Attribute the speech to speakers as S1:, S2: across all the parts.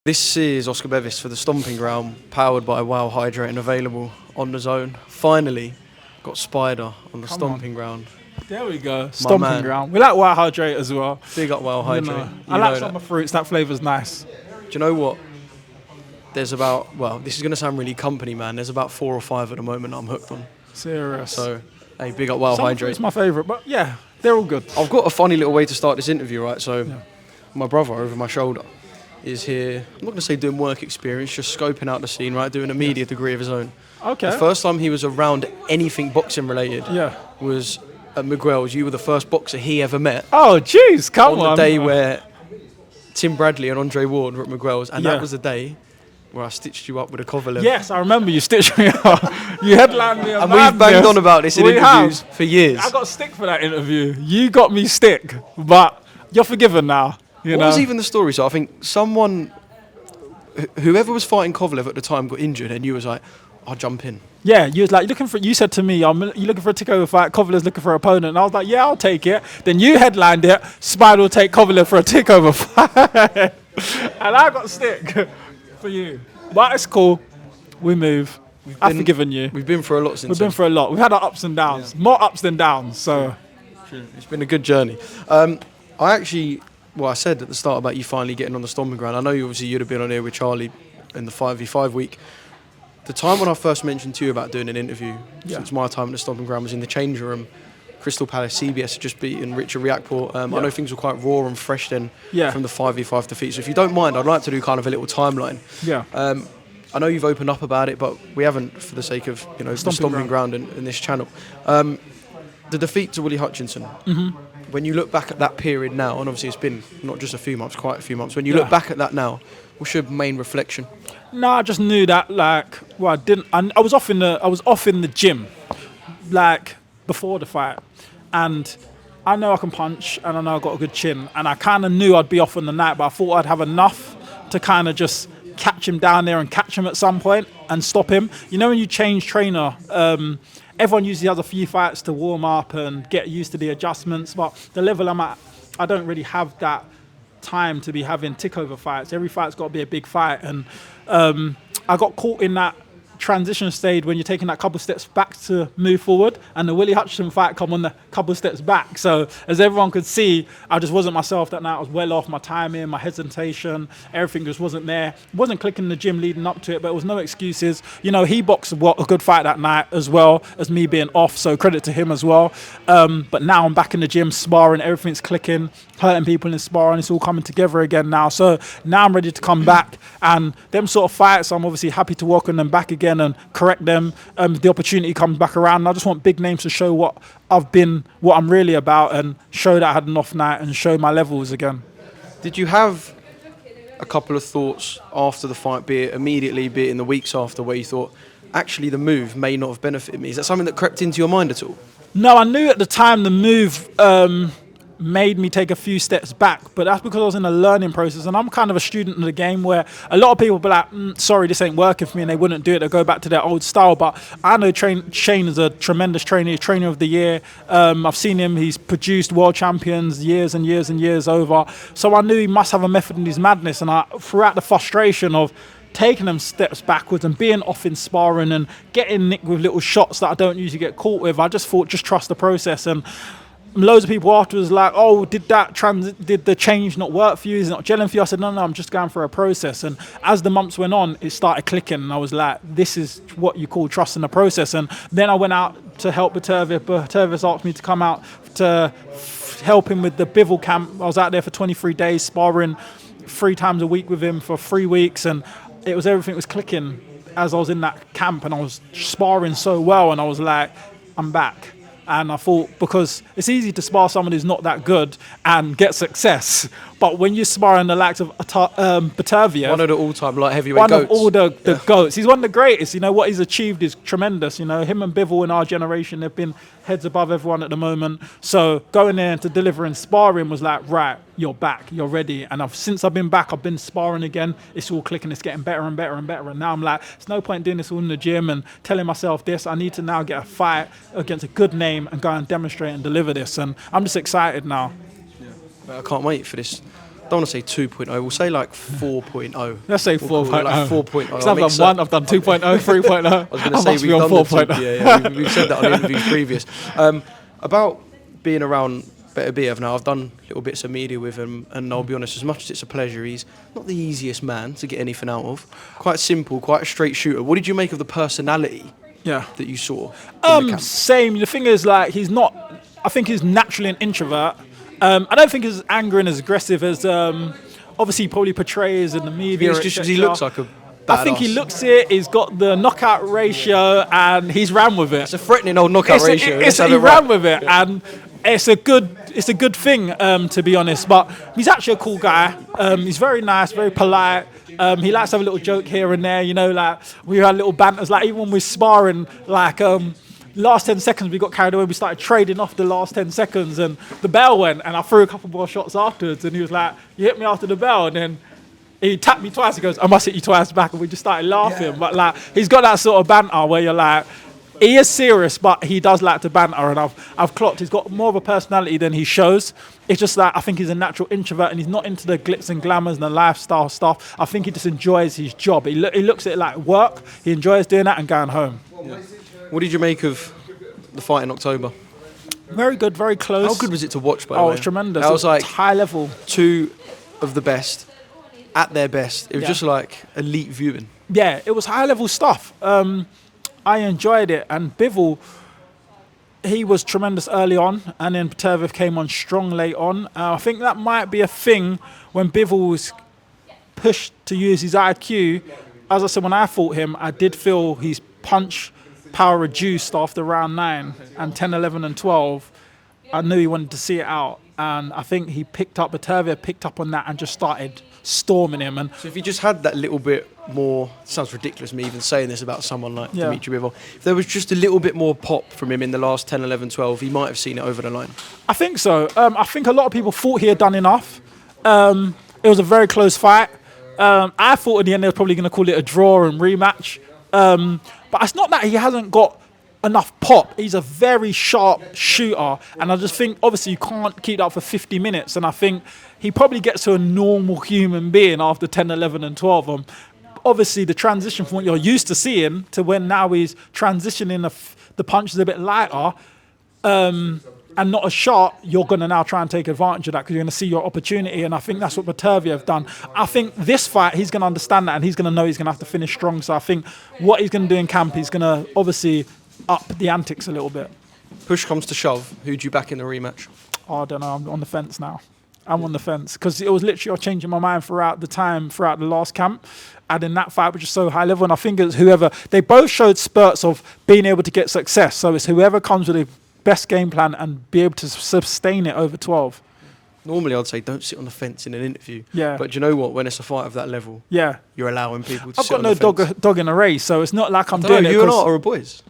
S1: This is Oscar Bevis for the Stomping Ground, powered by Wow Hydrate and available on DAZN. Finally got Spider on the Stomping Ground.
S2: There we go. Stomping Ground. We like Wow Hydrate as well.
S1: Big up Wow Hydrate.
S2: I like summer fruits. That flavour's nice.
S1: Do you know what? There's about, well, this is going to sound really company, man. There's about 4 or 5 at the moment I'm hooked on.
S2: Serious.
S1: So, hey, big up Wow Hydrate.
S2: It's my favourite, but yeah, they're all good.
S1: I've got a funny little way to start this interview, right? So, my brother over my shoulder is here, I'm not going to say doing work experience, just scoping out the scene, right? Doing a media degree of his own.
S2: Okay.
S1: The first time he was around anything boxing related was at Miguel's. You were the first boxer he ever met.
S2: Oh, jeez, come on.
S1: On the day where Tim Bradley and Andre Ward were at Miguel's, and that was the day where I stitched you up with a Kovalev.
S2: Yes, I remember you stitched me up. You headlined me.
S1: And we've banged on about this in interviews for years.
S2: I got stick for that interview. You got me stick, but you're forgiven now. What
S1: was even the story? So I think someone, whoever was fighting Kovalev at the time, got injured, and you was like, "I'll jump in."
S2: Yeah, you was like, you said to me, "You looking for a takeover fight? Kovalev's looking for an opponent." And I was like, "Yeah, I'll take it." Then you headlined it. Spider will take Kovalev for a takeover fight, and I got stick for you. But it's cool. We move. I've forgiven you.
S1: We've been through a lot since.
S2: We've been through a lot. We've had our ups and downs. More ups than downs. So
S1: it's been a good journey. I said at the start about you finally getting on the Stomping Ground. I know you'd have been on here with Charlie in the 5v5 week. The time when I first mentioned to you about doing an interview, since my time at the Stomping Ground, was in the changing room. Crystal Palace, CBS had just beaten Richard Riakporte. I know things were quite raw and fresh then from the 5v5 defeat. So if you don't mind, I'd like to do kind of a little timeline.
S2: Yeah.
S1: I know you've opened up about it, but we haven't for the sake of the Stomping Ground in this channel. The defeat to Willy Hutchinson. Mm-hmm. When you look back at that period now, and obviously it's been not just a few months, quite a few months. When you look back at that now, what's your main reflection?
S2: No, I just knew that I was off in the gym, before the fight, and I know I can punch, and I know I got a good chin, and I kind of knew I'd be off on the night, but I thought I'd have enough to kind of just catch him down there and catch him at some point and stop him. You know when you change trainer, everyone usually has a few fights to warm up and get used to the adjustments, but the level I'm at, I don't really have that time to be having tick-over fights. Every fight's got to be a big fight, and I got caught in that transition stage when you're taking that couple steps back to move forward, and the Willy Hutchinson fight come on the couple steps back. So as everyone could see, I just wasn't myself that night. I was well off, my timing, my hesitation, everything just wasn't there. Wasn't clicking in the gym leading up to it, but it was no excuses. He boxed a good fight that night as well as me being off, so credit to him as well. But now I'm back in the gym sparring, everything's clicking, hurting people in sparring, it's all coming together again now. So now I'm ready to come back, and them sort of fights, I'm obviously happy to welcome them back again and correct them. The opportunity comes back around, and I just want big names to show what I've been, what I'm really about, and show that I had an off night and show my levels again.
S1: Did you have a couple of thoughts after the fight, be it immediately, be it in the weeks after, where you thought, actually the move may not have benefited me? Is that something that crept into your mind at all?
S2: No, I knew at the time the move made me take a few steps back, but that's because I was in a learning process, and I'm kind of a student of the game where a lot of people be like, sorry, this ain't working for me, and they wouldn't do it. They go back to their old style. But I know Shane is a tremendous trainer, trainer of the year. I've seen him. He's produced world champions years and years and years over. So I knew he must have a method in his madness, and throughout the frustration of taking them steps backwards and being off in sparring and getting nicked with little shots that I don't usually get caught with, I just thought, just trust the process. And loads of people afterwards like, oh, did the change not work for you? Is it not gelling for you? I said, no, I'm just going through a process. And as the months went on, it started clicking, and I was like, this is what you call trusting the process. And then I went out to help Beterbiev. Beterbiev asked me to come out to help him with the Bivol camp. I was out there for 23 days, sparring 3 times a week with him for 3 weeks, and everything was clicking as I was in that camp, and I was sparring so well, and I was like, I'm back. And I thought, because it's easy to spar someone who's not that good and get success, but when you spar in the likes of Beterbiev,
S1: one of the all-time light heavyweight goats.
S2: One of all the goats. He's one of the greatest. What he's achieved is tremendous. Him and Bivol in our generation, they've been heads above everyone at the moment. So going there to deliver in sparring was like, right, you're back, you're ready. And since I've been back, I've been sparring again. It's all clicking. It's getting better and better and better. And now I'm like, it's no point doing this all in the gym and telling myself this. I need to now get a fight against a good name and go and demonstrate and deliver this. And I'm just excited now.
S1: I can't wait for this don't want to say 2.0. We'll say like 4.0.
S2: Let's say 4.0.
S1: Like 4.0.
S2: Because I've done 1, I've done 2.0, 3.0.
S1: I was going to say we've done 4.0. Yeah, we've said that on interviews previous. About being around Beterbiev now, I've done little bits of media with him, and I'll be honest, as much as it's a pleasure, he's not the easiest man to get anything out of. Quite simple, quite a straight shooter. What did you make of the personality that you saw?
S2: Same. The thing is, like, he's not. I think he's naturally an introvert. I don't think he's angry and as aggressive as obviously he probably portrays in the media.
S1: It's just because he looks like a badass.
S2: I think he looks it. He's got the knockout ratio, and he's ran with it.
S1: It's a threatening old knockout ratio.
S2: He ran with it, and it's a good thing, to be honest. But he's actually a cool guy. He's very nice, very polite. He likes to have a little joke here and there. You know, like we had little banters. Like even when we're sparring, like. Last 10 seconds we got carried away. We started trading off the last 10 seconds, and the bell went, and I threw a couple more shots afterwards. And he was like, "You hit me after the bell," and then he tapped me twice. He goes, "I must hit you twice back," and we just started laughing. But like, he's got that sort of banter where you're like, he is serious, but he does like to banter. And I've clocked he's got more of a personality than he shows. It's just that I think he's a natural introvert, and he's not into the glitz and glamours and the lifestyle stuff. I think he just enjoys his job. He looks at it like work. He enjoys doing that and going home.
S1: Yeah. What did you make of the fight in October?
S2: Very good, very close.
S1: How good was it to watch, by the way?
S2: Oh, it's tremendous.
S1: That was like
S2: high level.
S1: Two of the best at their best. It was just like elite viewing.
S2: Yeah, it was high level stuff. I enjoyed it. And Bivol, he was tremendous early on, and then Beterbiev came on strong late on. I think that might be a thing when Bivol was pushed to use his IQ. As I said, when I fought him, I did feel his punch power reduced after round 9 and 10, 11 and 12. I knew he wanted to see it out, and I think Beterbiev picked up on that and just started storming him. And
S1: so if he just had that little bit more, it sounds ridiculous me even saying this about someone like Dmitry Bivol, if there was just a little bit more pop from him in the last 10, 11, 12, he might have seen it over the line.
S2: I think so. I think a lot of people thought he had done enough. It was a very close fight. I thought in the end they were probably going to call it a draw and rematch. But it's not that he hasn't got enough pop. He's a very sharp shooter. And I just think, obviously, you can't keep that up for 50 minutes. And I think he probably gets to a normal human being after 10, 11 and 12. Obviously, the transition from what you're used to seeing to when now he's transitioning the punch is a bit lighter and not as sharp, you're going to now try and take advantage of that because you're going to see your opportunity. And I think that's what Beterbiev done. I think this fight, he's going to understand that, and he's going to know he's going to have to finish strong. So I think what he's going to do in camp, he's going to obviously up the antics a little bit.
S1: Push comes to shove. Who'd you back in the rematch?
S2: Oh, I don't know. I'm on the fence now. I'm on the fence because it was literally I was changing my mind throughout the last camp. And in that fight, which is so high level, and I think it's whoever, they both showed spurts of being able to get success. So it's whoever comes with a best game plan and be able to sustain it over 12.
S1: Normally, I'd say don't sit on the fence in an interview.
S2: Yeah.
S1: But do you know what? When it's a fight of that level, you're allowing people to sit on the fence.
S2: I've got no dog in a race, so it's not like I'm
S1: doing
S2: it.
S1: You and Artur are boys.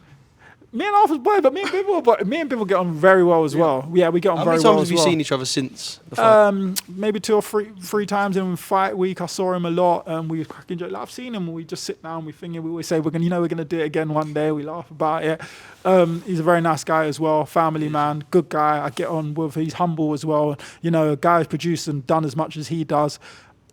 S2: Me and Arthur's boy, but me and Bivol get on very well as well. Yeah, we get on very well as well.
S1: How many times have you seen each other since the fight?
S2: Maybe 2 or 3 times in fight week. I saw him a lot. We cracking joke. I've seen him. We just sit down. We always say we're gonna do it again one day. We laugh about it. He's a very nice guy as well. Family man, good guy. I get on with. He's humble as well. You know, a guy who's produced and done as much as he does.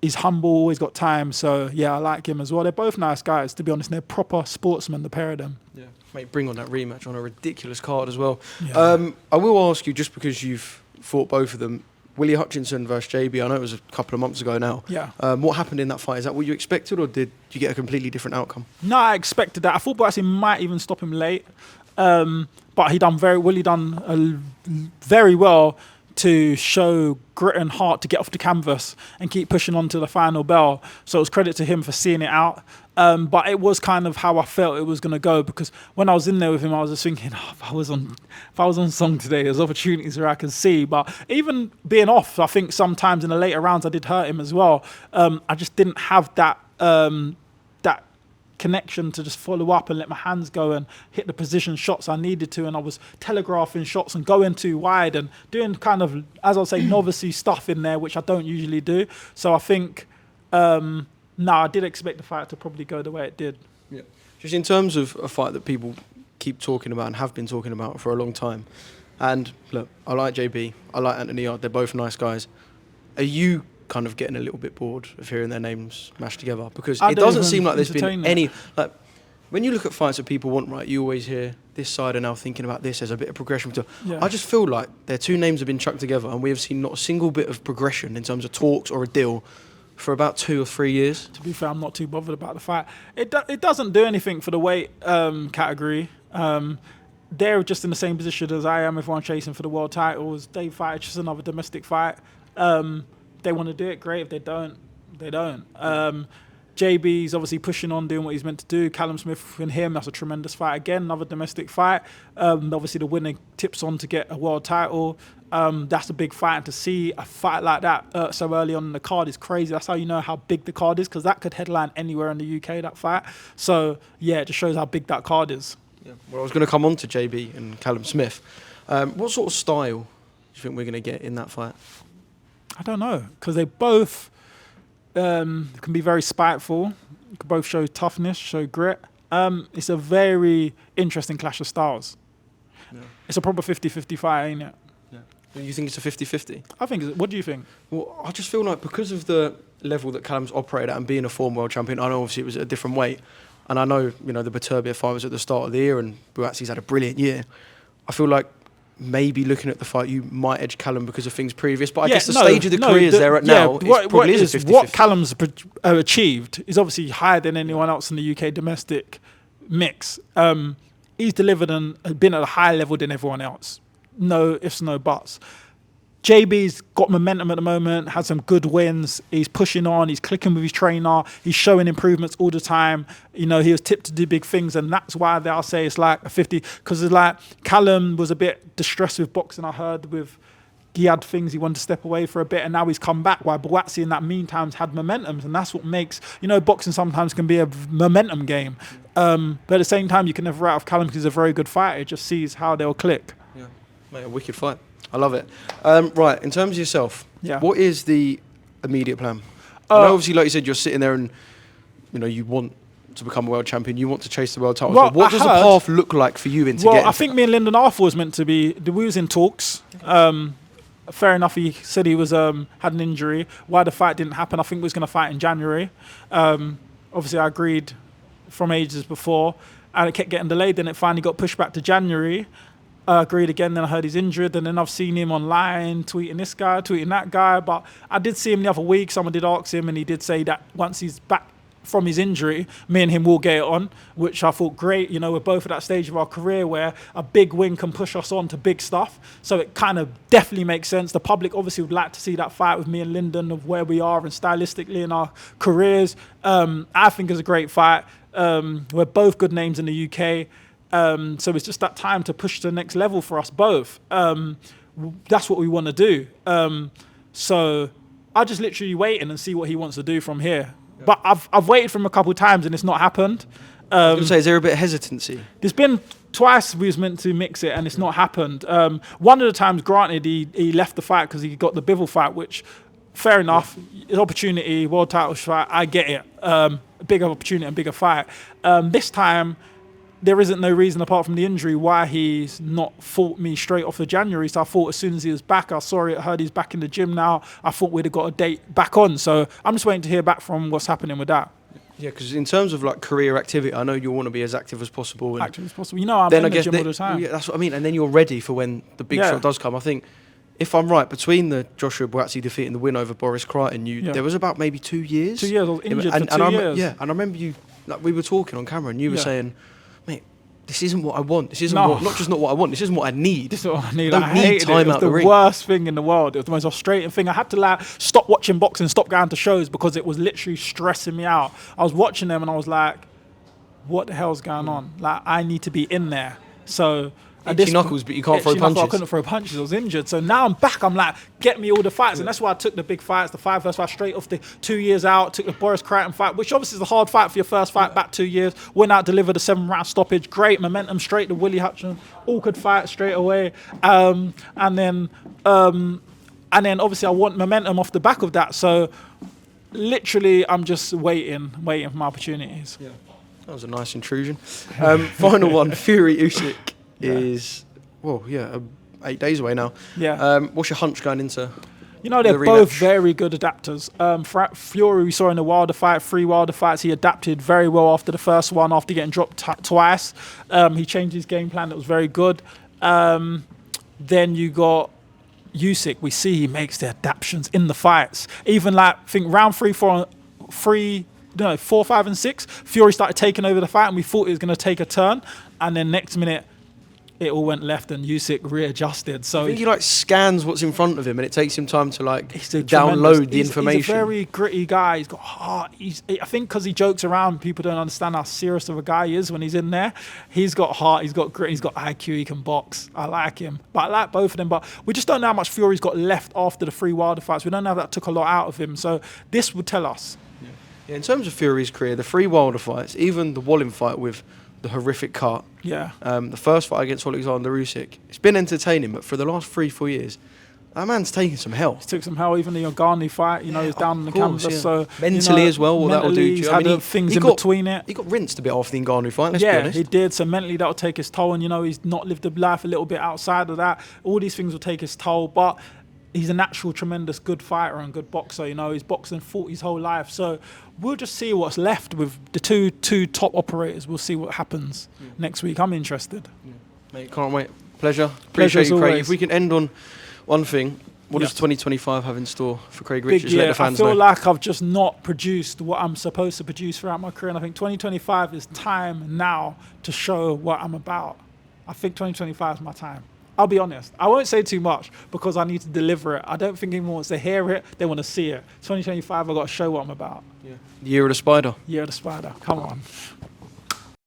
S2: He's humble, always got time. So yeah, I like him as well. They're both nice guys, to be honest. They're proper sportsmen, the pair of them.
S1: Yeah. Mate, bring on that rematch on a ridiculous card as well.
S2: Yeah.
S1: I will ask you, just because you've fought both of them, Willy Hutchinson versus JB, I know it was a couple of months ago now.
S2: Yeah.
S1: What happened in that fight? Is that what you expected, or did you get a completely different outcome?
S2: No, I expected that. I thought Buatsi might even stop him late. But Willy done very well to show grit and heart to get off the canvas and keep pushing on to the final bell. So it was credit to him for seeing it out. But it was kind of how I felt it was going to go, because when I was in there with him, I was just thinking, if I was on song today, there's opportunities where I can see. But even being off, I think sometimes in the later rounds I did hurt him as well. I just didn't have that that connection to just follow up and let my hands go and hit the position shots I needed to, and I was telegraphing shots and going too wide and doing kind of, as I'll say, novice-y stuff in there, which I don't usually do. So I think I did expect the fight to probably go the way it did.
S1: Yeah. Just in terms of a fight that people keep talking about and have been talking about for a long time, and look, I like JB, I like Anthony Yard, they're both nice guys. Are you kind of getting a little bit bored of hearing their names mashed together? Because
S2: I
S1: it
S2: don't
S1: doesn't
S2: even
S1: seem like there's been
S2: entertain it.
S1: any... Like, when you look at fights that people want, right, you always hear this side are now thinking about this. There's a bit of progression.
S2: Yeah.
S1: I just feel like their two names have been chucked together and we have seen not a single bit of progression in terms of talks or a deal for about 2 or 3 years.
S2: To be fair, I'm not too bothered about the fight. It doesn't do anything for the weight category. They're just in the same position as I am. Everyone chasing for the world titles. They fight, it's just another domestic fight. They want to do it, great. If they don't, they don't. JB's obviously pushing on, doing what he's meant to do. Callum Smith and him, that's a tremendous fight. Again, another domestic fight. Obviously, the winner tips on to get a world title. That's a big fight. And to see a fight like that so early on in the card is crazy. That's how you know how big the card is, because that could headline anywhere in the UK, that fight. So, yeah, it just shows how big that card is.
S1: Yeah. Well, I was going to come on to JB and Callum Smith. What sort of style do you think we're going to get in that fight?
S2: I don't know, because they both can be very spiteful. You can both show toughness, show grit. It's a very interesting clash of styles. Yeah. It's a proper 50-50 fight, ain't it?
S1: Yeah. You think it's a 50-50?
S2: I think. What do you think?
S1: Well, I just feel like because of the level that Callum's operated at and being a former world champion, I know obviously it was at a different weight, and I know, you know, the Beterbiev fight was at the start of the year and Buatsi's had a brilliant year. I feel like maybe looking at the fight, you might edge Callum because of things previous, but I guess the stage of the careers they're at now probably is a 50-50.
S2: What Callum's achieved is obviously higher than anyone else in the UK domestic mix. He's delivered and been at a higher level than everyone else. No ifs, no buts. JB's got momentum at the moment, has some good wins. He's pushing on, he's clicking with his trainer, he's showing improvements all the time. You know, he was tipped to do big things, and that's why they'll say it's like a 50, because it's like Callum was a bit distressed with boxing, I heard, he had things he wanted to step away for a bit, and now he's come back, while Buatsi in that meantime had momentum, and that's what makes, you know, boxing sometimes can be a momentum game. But at the same time, you can never write off Callum because he's a very good fighter. It just sees how they'll click.
S1: Yeah, mate, a wicked fight. I love it. Right, in terms of yourself, what is the immediate plan? I know obviously, like you said, you're sitting there and, you know, you want to become a world champion, you want to chase the world title.
S2: Well,
S1: what does the path look like for you into getting?
S2: Well, I think me and Lyndon Arthur was meant to be, we was in talks. Fair enough, he said he was had an injury. Why the fight didn't happen, I think we was going to fight in January. Obviously, I agreed from ages before, and it kept getting delayed, then it finally got pushed back to January. Agreed again, then I heard he's injured, and then I've seen him online tweeting this guy, tweeting that guy. But I did see him the other week, someone did ask him, and he did say that once he's back from his injury, me and him will get it on, which I thought great. You know, we're both at that stage of our career where a big win can push us on to big stuff. So it kind of definitely makes sense. The public obviously would like to see that fight with me and Lyndon, of where we are and stylistically in our careers. I think it's a great fight. We're both good names in the UK. So it's just that time to push to the next level for us both. That's what we want to do. So I just literally waiting and see what he wants to do from here. Yeah. But I've waited for him a couple of times and it's not happened.
S1: I was going to say, is there a bit of hesitancy?
S2: There's been twice we was meant to mix it and it's not happened. One of the times, granted, he left the fight because he got the Bivol fight, which, fair enough, opportunity, world title fight, I get it. Bigger opportunity and bigger fight. This time, there isn't no reason apart from the injury why he's not fought me straight off of January. So I thought as soon as he was back, I saw it, heard he's back in the gym now. I thought we'd have got a date back on. So I'm just waiting to hear back from what's happening with that.
S1: Yeah, because in terms of like career activity, I know you want to be as active as possible. And
S2: active as possible. You know, I'm in the gym all the time.
S1: Yeah, that's what I mean. And then you're ready for when the big shot does come. I think, if I'm right, between the Joshua Buatsi defeat and the win over Boris Crichton, there was about maybe 2 years.
S2: 2 years, I was injured for 2 years.
S1: Yeah, and I remember you, like, we were talking on camera and you were saying, mate, this isn't what I want. This isn't not just not what I want. This isn't what I need.
S2: This is what I need.
S1: I need time out the ring.
S2: It was the worst thing in the world. It was the most frustrating thing. I had to like stop watching boxing, stop going to shows because it was literally stressing me out. I was watching them and I was like, what the hell's going on? Like, I need to be in there. So
S1: itchy knuckles, but you can't throw punches.
S2: I couldn't throw punches. I was injured. So now I'm back. I'm like, get me all the fights. And that's why I took the big fights, the 5 first fight straight off the 2 years out. Took the Boris Crichton fight, which obviously is a hard fight for your first fight back 2 years. Went out, delivered a 7-round stoppage. Great momentum straight to Willy Hutchinson. All could fight straight away. And then obviously I want momentum off the back of that. So literally I'm just waiting for my opportunities.
S1: Yeah. That was a nice intrusion. Final one, Fury Usyk. Is 8 days away now.
S2: Yeah.
S1: What's your hunch going into?
S2: You know, they're both very good adapters. Fury, we saw in the Wilder fight, 3 Wilder fights, he adapted very well after the first one, after getting dropped twice. He changed his game plan. That was very good. Then you got Usyk. We see he makes the adaptations in the fights. Even like, I think round 4, 5, and 6, Fury started taking over the fight, and we thought he was going to take a turn. And then next minute, it all went left and Usyk readjusted. So
S1: I think he like scans what's in front of him, and it takes him time to like download the information.
S2: He's a very gritty guy. He's got heart. I think because he jokes around, people don't understand how serious of a guy he is when he's in there. He's got heart. He's got grit. He's got IQ. He can box. I like him. But I like both of them. But we just don't know how much Fury's got left after the 3 Wilder fights. We don't know if that took a lot out of him. So this would tell us.
S1: Yeah, in terms of Fury's career, the 3 Wilder fights, even the Wallin fight with the horrific cut.
S2: Yeah.
S1: The first fight against Oleksandr Usyk, it's been entertaining, but for the last 3-4 years, that man's taken some hell.
S2: He took some hell. Even the Ogani fight, he's down on the canvas. Yeah. So
S1: mentally as well, that'll do.
S2: He's had things in between it.
S1: He got rinsed a bit off the Ngannou fight. Let's be honest.
S2: Yeah, he did. So mentally, that'll take his toll, and he's not lived a life a little bit outside of that. All these things will take his toll, but he's a natural, tremendous, good fighter and good boxer. He's boxed and fought his whole life. So we'll just see what's left with the two top operators. We'll see what happens next week. I'm interested.
S1: Yeah. Mate, can't wait. Pleasure. Appreciate you, Craig.
S2: Always.
S1: If we can end on one thing, what does 2025 have in store for Craig Richards? Let the fans know.
S2: I feel like I've just not produced what I'm supposed to produce throughout my career. And I think 2025 is time now to show what I'm about. I think 2025 is my time. I'll be honest. I won't say too much because I need to deliver it. I don't think anyone wants to hear it. They want to see it. 2025, I've got to show what I'm about.
S1: Yeah. Year of the Spider.
S2: Year of the Spider. Come on.